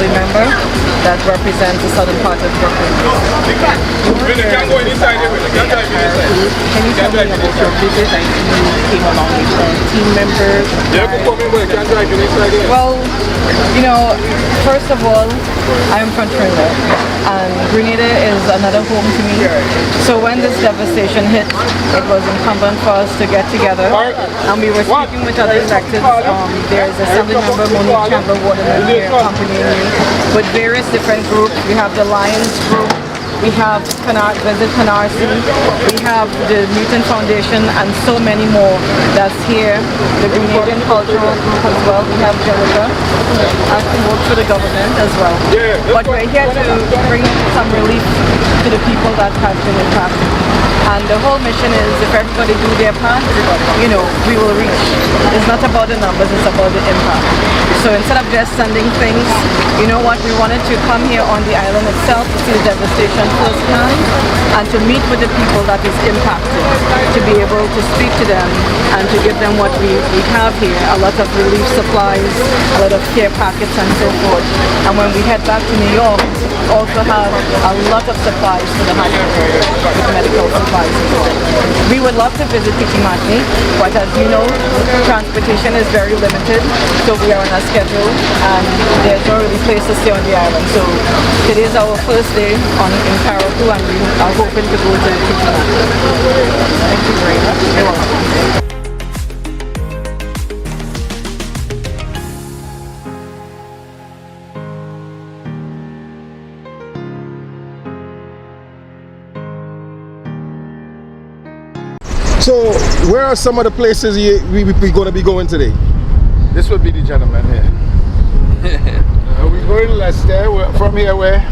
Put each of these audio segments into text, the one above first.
assembly member that represents the southern part of Brooklyn. Can you tell me about your visit? I see you came along with team members. Well, you know, first of all, I'm from Trinidad, and Grenada is another home to me. So when this devastation hit, it was incumbent for us to get together, and we were speaking with other electeds. There's Assembly Member Monique Chamber-Waterman here accompanying me, with various different groups. We have the Lions group, we have Visit Canarsie, we have the Newton Foundation, and so many more that's here. The Grenadian Cultural Group as well. We have Jennifer, and we work for the government as well. But we're here to bring some relief to the people that have been impacted. And the whole mission is, if everybody do their part, you know, we will reach. It's not about the numbers, it's about the impact. So instead of just sending things, you know what, we wanted to come here on the island itself to see the devastation firsthand and to meet with the people that is impacted, to be able to speak to them and to give them what we have here, a lot of relief supplies, a lot of care packets and so forth. And when we head back to New York, we also have a lot of supplies for the hospital, with medical supplies as well. We would love to visit Pitimati, but as you know, transportation is very limited, so we are on a schedule and there's no really place to stay on the island. So today is our first day in Carriacou, and we are hoping to go to Pitimati. Thank you very much. You're welcome. So, where are some of the places we're going to be going today? This would be the gentleman here. We're going to Leicester. From here, where?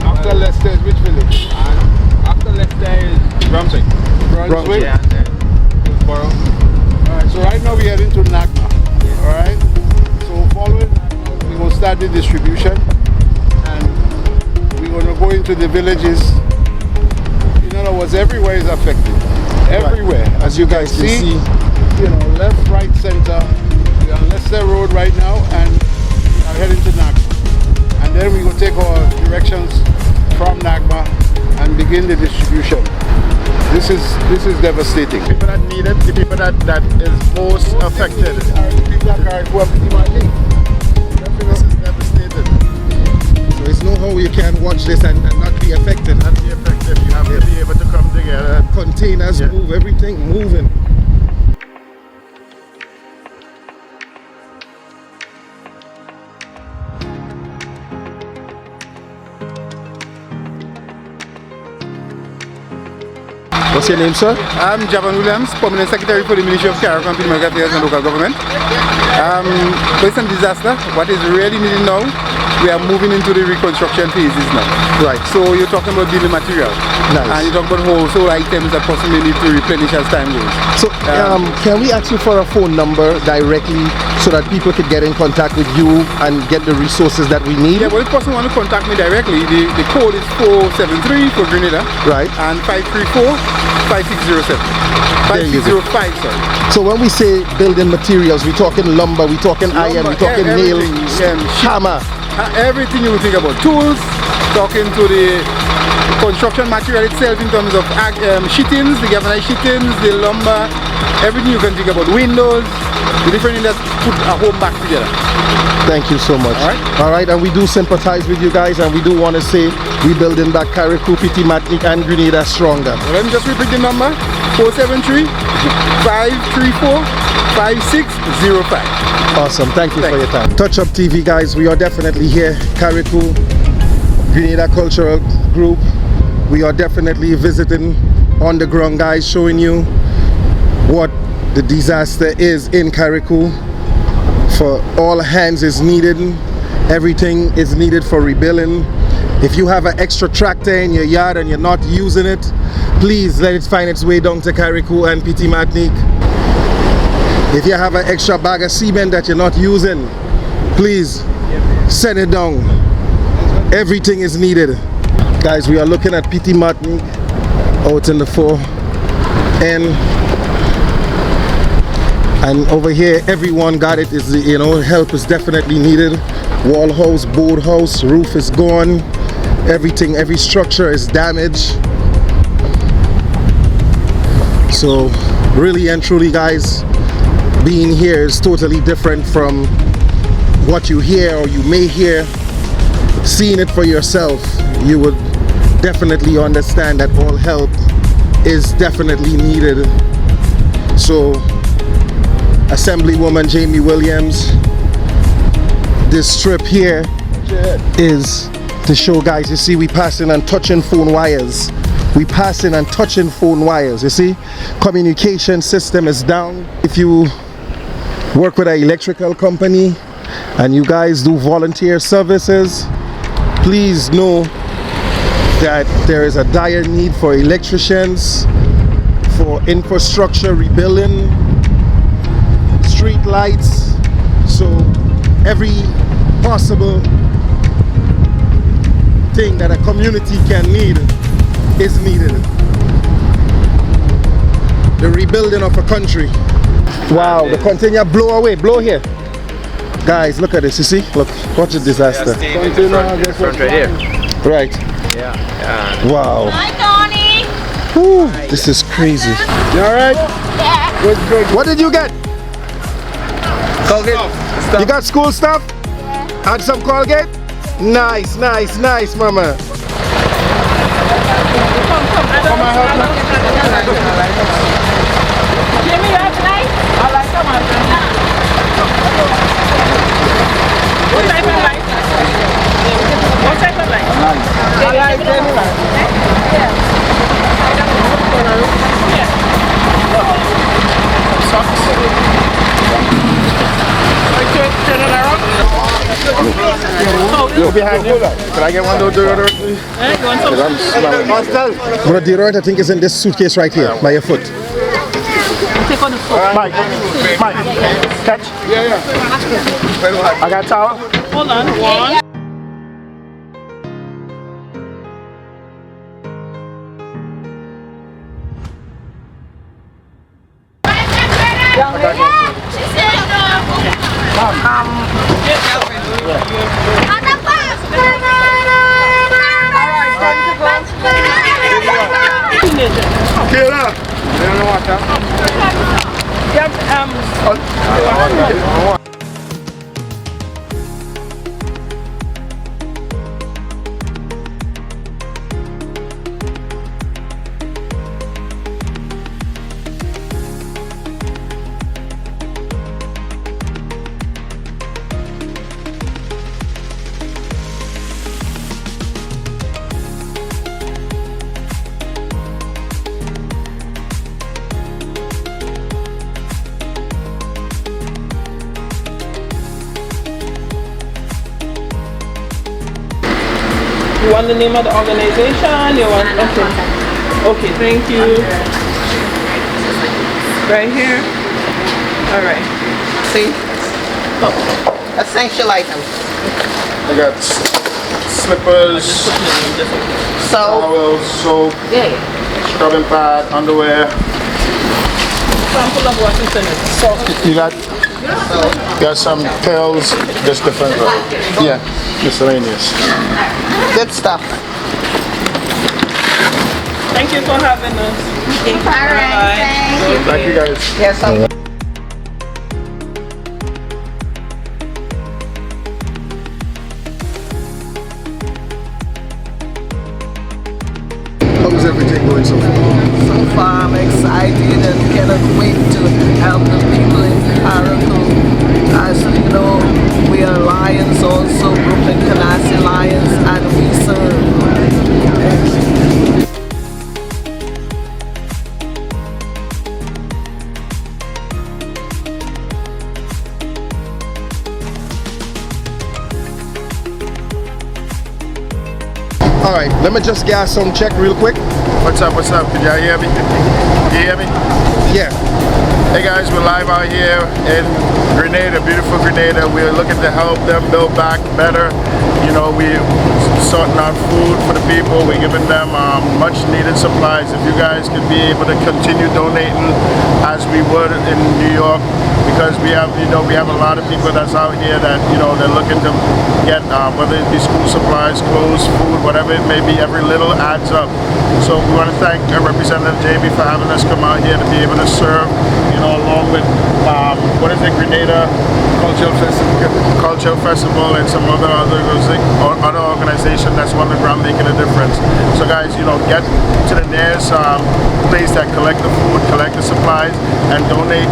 After Leicester is which village? After Leicester is Brunswick. Brunswick? Yeah, and then Hillsborough. Alright, so right now we're heading to Nagma. Alright? So following Nagma, we're going to start the distribution. And we're going to go into the villages. In other words, everywhere is affected. Everywhere. Right. As you guys can see, you know, left, right, center. We're on Leicester Road right now and we are heading to Nagma. And then we will take our directions from Nagma and begin the distribution. This is devastating. The people that need it, the people that is most affected. The people that Carriacou have This is devastated. So there's no how you can watch this and not be affected. Not be effective. You have to be able to come together. Containers move, everything moving. What's your name, sir? I'm Javan Williams, Permanent Secretary for the Ministry of Carriacou and People Affairs and Local Government. Based on disaster, what is really needed now, we are moving into the reconstruction phases now. Right. So you're talking about building material. Nice. And you're talking about household items that possibly need to replenish as time goes. So can we ask you for a phone number directly so that people could get in contact with you and get the resources that we need? Yeah, well, if person want to contact me directly, the code is 473 for Grenada. Right. And 534-5607. 5605, sorry. So when we say building materials, we're talking lumber, we're talking iron, we're talking nails, hammer. Everything you will think about. Tools, talking to the construction material itself in terms of sheetings, the galvanized sheetings, the lumber, everything you can think about. Windows, the different things that put a home back together. Thank you so much. All right, and we do sympathize with you guys, and we do want to say we're building back Carriacou, Pitimati, and Grenada stronger. Well, let me just repeat the number: 473-534-5605. Awesome, thank you for your time. Touch Up TV, guys, we are definitely here. Carriacou, Grenada Cultural Group. We are definitely visiting on the ground, guys, showing you what the disaster is in Carriacou. For all hands is needed. Everything is needed for rebuilding. If you have an extra tractor in your yard and you're not using it, please let it find its way down to Carriacou and Pitimati. If you have an extra bag of cement that you're not using, please send it down. Everything is needed. Guys, we are looking at Pitimati out in the fore end. And over here, everyone got it. Is, you know, help is definitely needed. Wall house, boat house, roof is gone. Everything, every structure is damaged. So really and truly, guys, being here is totally different from what you hear or you may hear. Seeing it for yourself, you would definitely understand that all help is definitely needed. So Assemblywoman Jamie Williams, this trip here is to show guys, you see, we passing and touching phone wires. We passing and touching phone wires, you see. Communication system is down. If you work with an electrical company and you guys do volunteer services, please know that there is a dire need for electricians, for infrastructure rebuilding, street lights. So every possible thing that a community can need is needed. The rebuilding of a country. Wow, the container blow away, blow here. Guys, look at this, you see? Look, watch the disaster. The front right here. Right. Yeah. Wow. Hi, Tony. Whew, this is crazy. You alright? Yeah. Good, good. What did you get? Colgate. You got school stuff? Had some Colgate? Nice, nice, nice, mama. Come on, help me. Jimmy, you have light? I like some of them. What type of light? What type of light? I like them. Yo, behind you. Can I get one of those deodorant, please? I'm smelling. But the deodorant, I think, is in this suitcase right here, by your foot. Take on the foot. Mike, catch. Yeah. I got a towel. Hold on. One. Kayla. You don't know what You want the name of the organization? You want, okay. Okay, thank you. Right here. All right. See? Essential items. I got slippers, towels, soap, scrubbing pad, underwear. Sample of what is in it. You got some pills, just different. Yeah, miscellaneous. Good stuff. Thank you for having us. All right. Thank you guys. Yes, sir. How's everything going so far? So far, I'm excited and cannot wait to help the people in Carriacou. As you know, we are Lions also, Brooklyn Canasi Lions, and we serve. Alright, let me just get some check real quick. What's up? Did y'all hear me? You hear me? Yeah. Hey guys, we're live out here in Grenada, beautiful Grenada. We're looking to help them build back better. You know, we're sorting out food for the people. We're giving them much needed supplies. If you guys could be able to continue donating as we would in New York, because we have a lot of people that's out here that they're looking to get whether it be school supplies, clothes, food, whatever it may be. Every little adds up. So we want to thank Representative Jamie for having us come out here to be able to serve, along with Grenada Cultural Festival and some other organization that's on the ground making a difference. So guys, get to the nearest place that collect the food, collect the supplies, and donate.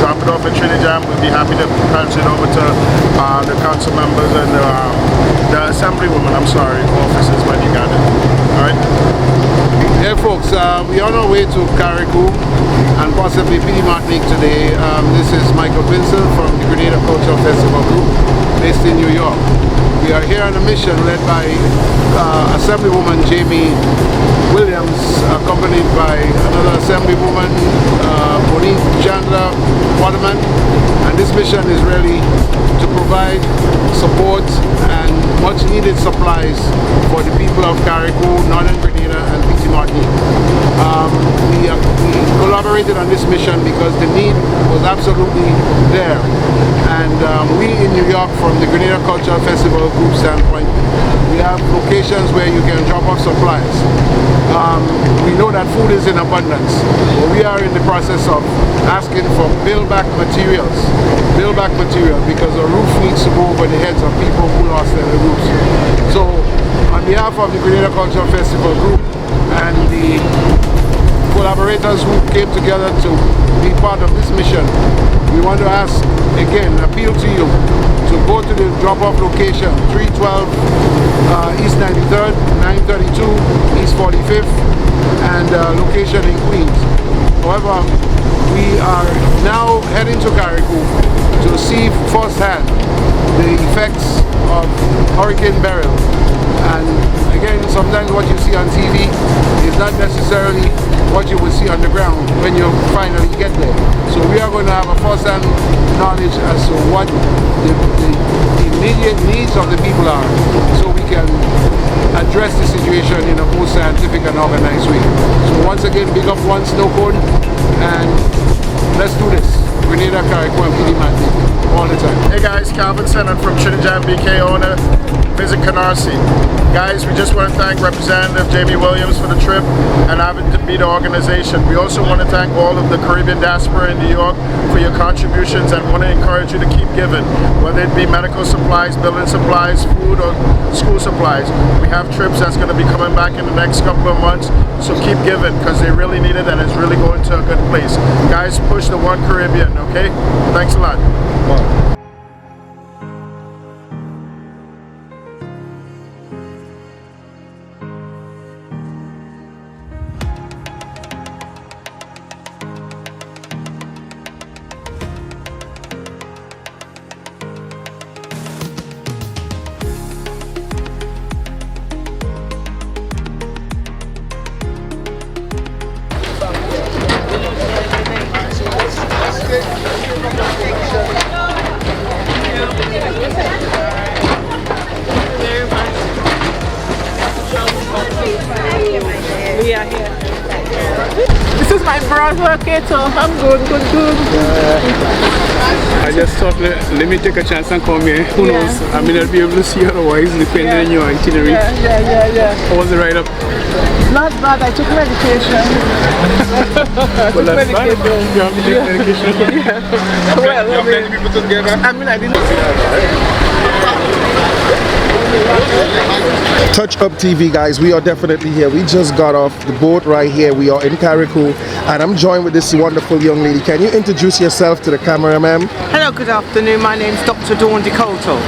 Drop it off at Trinidad. We'll be happy to pass it over to the council members and the assemblywoman. Offices when you got it. All right. Yeah, folks, we're on our way to Carriacou and possibly Petit Martinique today. This is Michael Vincent from the Grenada Cultural Festival Group based in New York. We are here on a mission led by Assemblywoman Jamie Williams, accompanied by another Assemblywoman, Monique Chandler Waterman. And this mission is really to provide support and much needed supplies for the people of Carriacou, Northern Grenada and Petit Martinique. We collaborated on this mission because the need was absolutely there. And we in New York, from the Grenada Cultural Festival Group standpoint, we have locations where you can drop off supplies. We know that food is in abundance, but we are in the process of asking for build-back materials. Build-back material, because a roof needs to go over the heads of people who lost their roofs. So, on behalf of the Grenada Cultural Festival Group and the collaborators who came together to be part of this mission, we want to ask, again, appeal to you to go to the drop-off location, 312 East 93rd, 932 East 45th, and location in Queens. However, we are now heading to Carriacou to see firsthand the effects of Hurricane Beryl. And again, sometimes what you see on TV is not necessarily what you will see on the ground when you finally get there. So we are going to have a first-hand knowledge as to what the immediate needs of the people are, so we can address the situation in a more scientific and organized way. So once again, big up one snow cone, and let's do this. Grenada, Carriacou, and Petit Martinique all the time. Hey guys, Calvin Sennett from Trinidad BK owner. Visit Canarsie. Guys, we just want to thank Representative Jamie Williams for the trip and having to be the organization. We also want to thank all of the Caribbean diaspora in New York for your contributions and want to encourage you to keep giving, whether it be medical supplies, building supplies, food, or school supplies. We have trips that's going to be coming back in the next couple of months, so keep giving because they really need it and it's really going to a good place. Guys, push the One Caribbean, okay? Thanks a lot. Bye. We are here. This is my brother, Kato. I'm good. I just thought, let me take a chance and come here. Who knows? I may not be able to see otherwise, depending on your itinerary. Yeah. How was the ride up? Not bad. I took medication. Well, that's fine. You have to take medication. Yeah. Well, many people together. I mean, I didn't. Touch Up TV, guys, we are definitely here. We just got off the boat right here. We are in Carriacou and I'm joined with this wonderful young lady. Can you introduce yourself to the camera, ma'am? Hello, good afternoon. My name's Dr. Dawn DeCoto.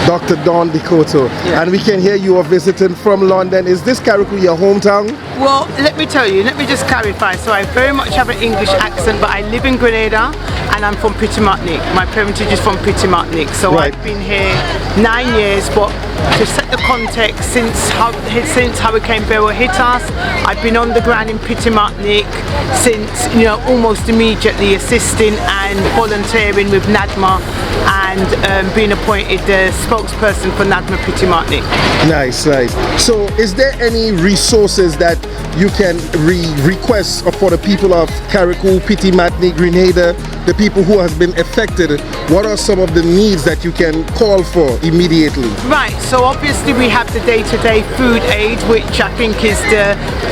Dr. Dawn DeCoto. Yeah. And we can hear you are visiting from London. Is this Carriacou your hometown? Well, let me tell you, let me just clarify. So I very much have an English accent, but I live in Grenada and I'm from Petit Martinique. My parentage is from Petit Martinique. So right. I've been here 9 years, but to set the context, since Hurricane Beryl hit us, I've been on the ground in Petit Martinique since, almost immediately assisting and volunteering with NADMA and being appointed the spokesperson for NADMA Petit Martinique. Nice. So is there any resources that you can request for the people of Carriacou, Petit Martinique, Grenada the people who has been affected, what are some of the needs that you can call for immediately? Right, so obviously we have the day-to-day food aid, which I think is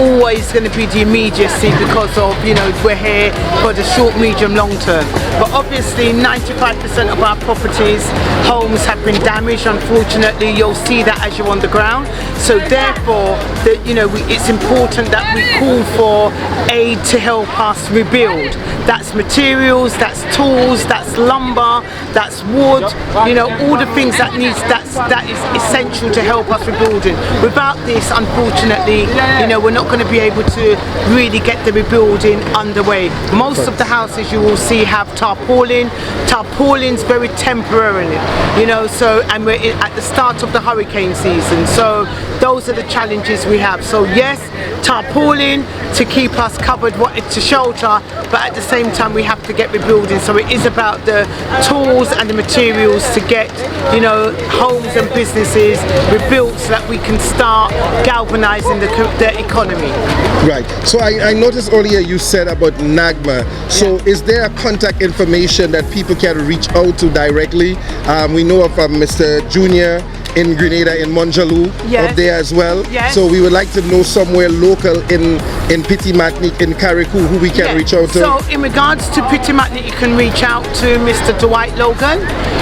always going to be the immediacy because of, you know, we're here for the short, medium, long term. But obviously 95% of our properties, homes have been damaged. Unfortunately, you'll see that as you're on the ground. So therefore, you know, it's important that we call for aid to help us rebuild. That's materials, that's tools, that's lumber, that's wood, you know, all the things that is essential to help us rebuilding. Without this, unfortunately, you know, we're not going to be able to really get the rebuilding underway. Most of the houses you will see have tarpaulin. Tarpaulin's very temporarily, you know, so, and we're at the start of the hurricane season, so those are the challenges we have. So yes, tarpaulin to keep us covered, to shelter, but at the same time we have to get rebuilding. So it is about the tools and the materials to get, you know, homes and businesses rebuilt so that we can start galvanizing the economy. Right. So I noticed earlier you said about NAGMA. So is there a contact information that people can reach out to directly? We know of Mr. Junior in Grenada, in Monjalou, up there as well. Yes. So we would like to know somewhere local in Petit Matnik, in Carriacou, who we can reach out to. So in regards to Petit Matnik, you can reach out to Mr. Dwight Logan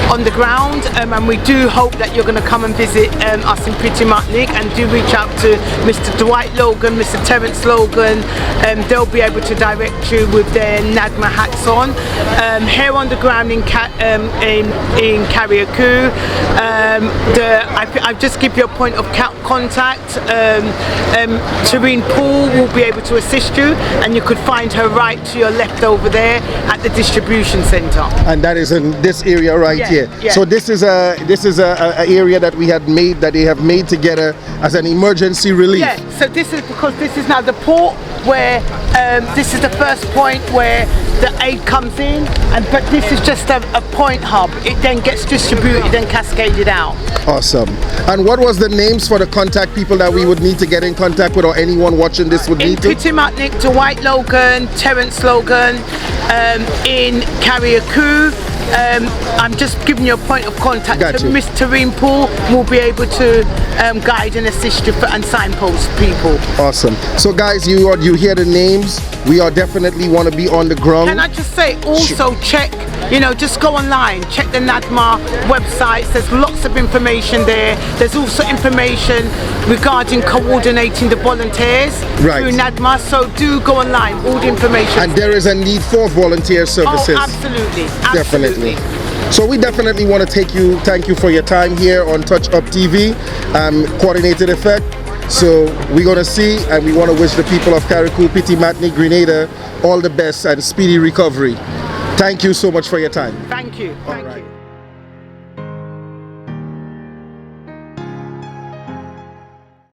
on the ground, and we do hope that you're going to come and visit us in Petit Matnik, and do reach out to Mr. Dwight Logan, Mr. Terence Logan. They'll be able to direct you with their NAGMA hats on. Here on the ground in Carriacou, I'll just give you a point of contact. Terene Paul will be able to assist you, and you could find her right to your left over there at the distribution centre. And that is in this area right here. Yeah. So this is a area that they have made together as an emergency relief. Yeah. So this is because this is now the port where this is the first point where the aid comes in, but this is just a point hub. It then gets distributed, then cascaded out. Awesome. And what was the names for the contact people that we would need to get in contact with, or anyone watching this would need to? In Petit Matnik, Dwight Logan, Terence Logan. In Carriacou, I'm just giving you a point of contact. So Miss Terene Paul will be able to guide and assist you and signpost people. Awesome. So guys, you hear the names. We are definitely want to be on the ground. Can I just say, also check, you know, just go online, check the NAGMA websites. There's lots of information there. There's also information regarding coordinating the volunteers through NAGMA. So do go online, all the information. And there is a need for volunteer services. Oh, absolutely. Definitely. So we definitely want to thank you for your time here on Touch Up TV, Coordinated Effect. So we're going to see, and we want to wish the people of Carriacou, Petit Matnik, Grenada all the best and speedy recovery. Thank you so much for your time. Thank you. Thank you.